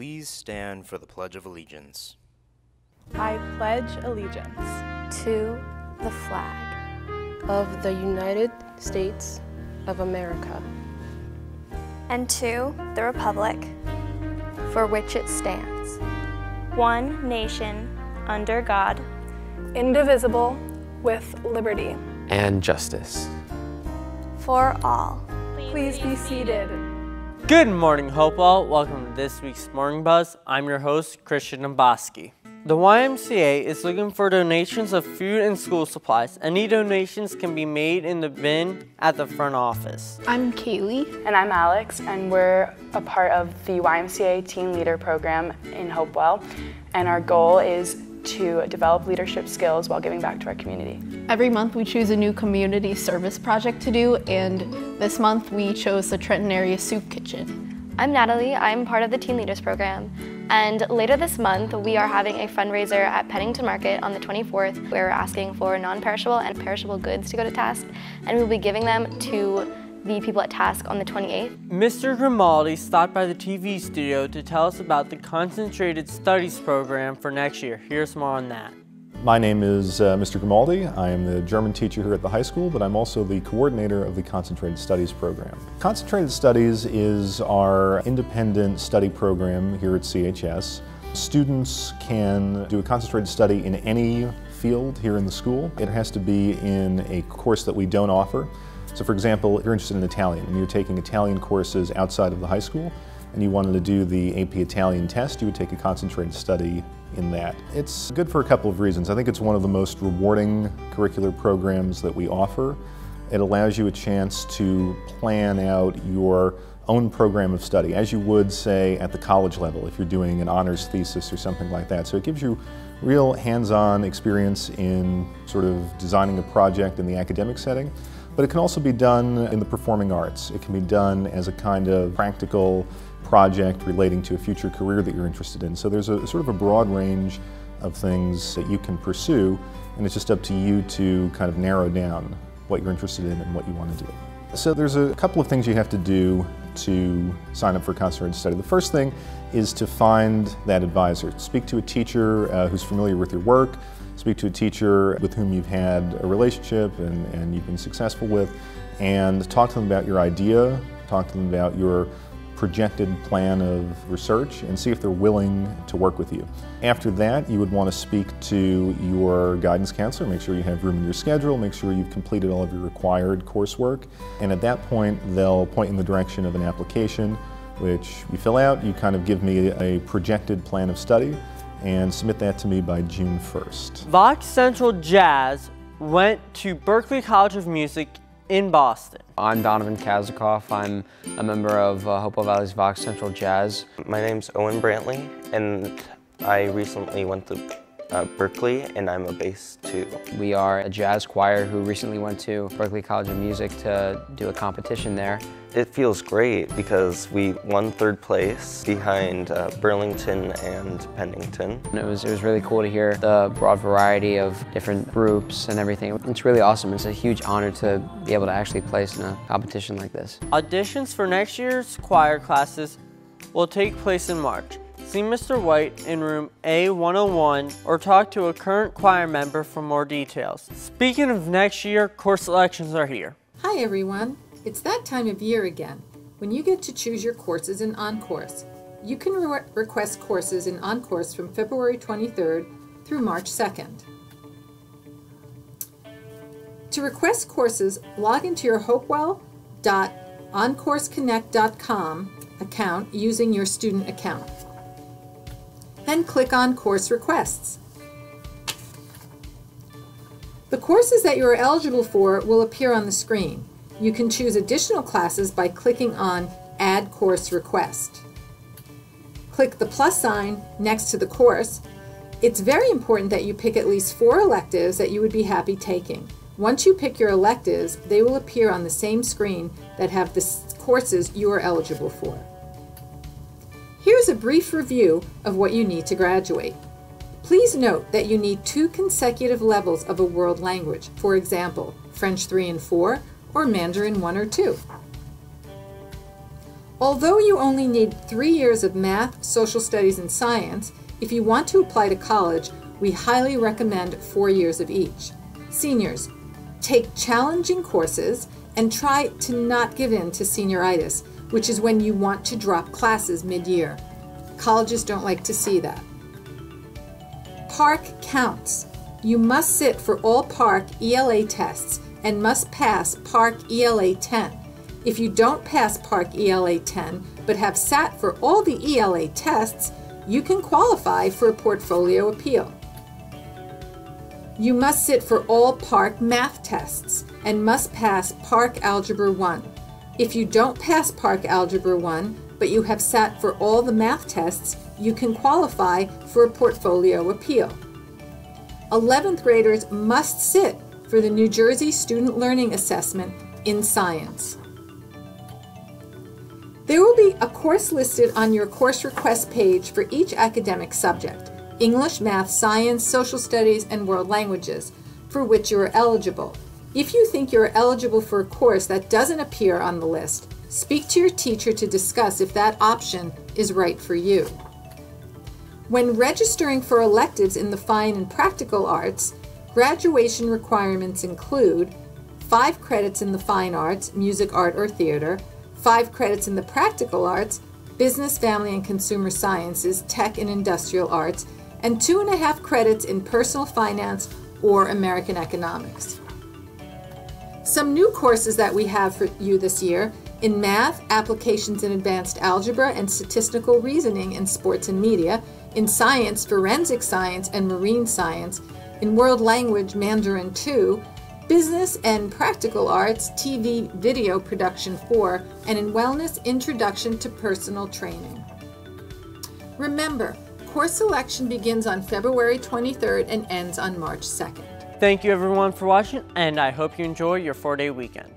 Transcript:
please stand for the Pledge of Allegiance? I pledge allegiance to the flag of the United States of America and to the republic for which it stands, one nation, under God, indivisible, with liberty and justice for all. Please be seated. Good morning, Hopewell. Welcome to this week's Morning Buzz. I'm your host, Christian Namboski. The YMCA is looking for donations of food and school supplies. Any donations can be made in the bin at the front office. I'm Kaylee. And I'm Alex, and we're a part of the YMCA Teen Leader program in Hopewell. And our goal is to develop leadership skills while giving back to our community. Every month we choose a new community service project to do, and this month we chose the Trenton Area Soup Kitchen. I'm Natalie. I'm part of the Teen Leaders program. And later this month, we are having a fundraiser at Pennington Market on the 24th. We're asking for non-perishable and perishable goods to go to Task, and we'll be giving them to the people at Task on the 28th. Mr. Grimaldi stopped by the TV studio to tell us about the Concentrated Studies program for next year. Here's more on that. My name is Mr. Grimaldi. I am the German teacher here at the high school, but I'm also the coordinator of the Concentrated Studies program. Concentrated Studies is our independent study program here at CHS. Students can do a concentrated study in any field here in the school. It has to be in a course that we don't offer. So for example, if you're interested in Italian and you're taking Italian courses outside of the high school and you wanted to do the AP Italian test, you would take a concentrated study in that. It's good for a couple of reasons. I think it's one of the most rewarding curricular programs that we offer. It allows you a chance to plan out your own program of study, as you would, say, at the college level if you're doing an honors thesis or something like that. So it gives you real hands-on experience in sort of designing a project in the academic setting. But it can also be done in the performing arts. It can be done as a kind of practical project relating to a future career that you're interested in. So there's a sort of a broad range of things that you can pursue, and it's just up to you to kind of narrow down what you're interested in and what you want to do. So there's a couple of things you have to do to sign up for concentrated study. The first thing is to find that advisor. Speak to a teacher who's familiar with your work. Speak to a teacher with whom you've had a relationship and you've been successful with, and talk to them about your idea, talk to them about your projected plan of research, and see if they're willing to work with you. After that, you would want to speak to your guidance counselor, make sure you have room in your schedule, make sure you've completed all of your required coursework, and at that point, they'll point in the direction of an application, which you fill out. You kind of give me a projected plan of study, and submit that to me by June 1st. Vox Central Jazz went to Berklee College of Music in Boston. I'm Donovan Kazikoff. I'm a member of Hopewell Valley's Vox Central Jazz. My name's Owen Brantley, and I recently went to Berklee, and I'm a bass too. We are a jazz choir who recently went to Berklee College of Music to do a competition there. It feels great because we won 3rd place behind Burlington and Pennington. And it was really cool to hear the broad variety of different groups and everything. It's really awesome. It's a huge honor to be able to actually place in a competition like this. Auditions for next year's choir classes will take place in March. See Mr. White in room A101 or talk to a current choir member for more details. Speaking of next year, course selections are here. Hi everyone. It's that time of year again, when you get to choose your courses in OnCourse. You can request courses in OnCourse from February 23rd through March 2nd. To request courses, log into your hopewell.onCourseConnect.com account using your student account. Then click on Course Requests. The courses that you are eligible for will appear on the screen. You can choose additional classes by clicking on Add Course Request. Click the plus sign next to the course. It's very important that you pick at least 4 electives that you would be happy taking. Once you pick your electives, they will appear on the same screen that have the courses you are eligible for. Here's a brief review of what you need to graduate. Please note that you need 2 consecutive levels of a world language, for example, French 3 and 4, or Mandarin 1 or 2. Although you only need 3 years of math, social studies, and science, if you want to apply to college, we highly recommend 4 years of each. Seniors, take challenging courses and try to not give in to senioritis, which is when you want to drop classes mid-year. Colleges don't like to see that. PARCC counts. You must sit for all PARCC ELA tests and must pass PARCC ELA 10. If you don't pass PARCC ELA 10 but have sat for all the ELA tests, you can qualify for a portfolio appeal. You must sit for all PARCC math tests and must pass PARCC Algebra 1. If you don't pass PARCC Algebra 1, but you have sat for all the math tests, you can qualify for a portfolio appeal. 11th graders must sit for the New Jersey Student Learning Assessment in Science. There will be a course listed on your course request page for each academic subject: English, Math, Science, Social Studies, and World Languages, for which you are eligible. If you think you are eligible for a course that doesn't appear on the list, speak to your teacher to discuss if that option is right for you. When registering for electives in the fine and practical arts, graduation requirements include 5 credits in the fine arts, music, art, or theater, 5 credits in the practical arts, business, family, and consumer sciences, tech, and industrial arts, and 2.5 credits in personal finance or American economics. Some new courses that we have for you this year: in math, applications in advanced algebra and statistical reasoning in sports and media; in science, forensic science and marine science; in world language, Mandarin 2; business and practical arts, TV, video production 4; and in wellness, introduction to personal training. Remember, course selection begins on February 23rd and ends on March 2nd. Thank you everyone for watching, and I hope you enjoy your 4-day weekend.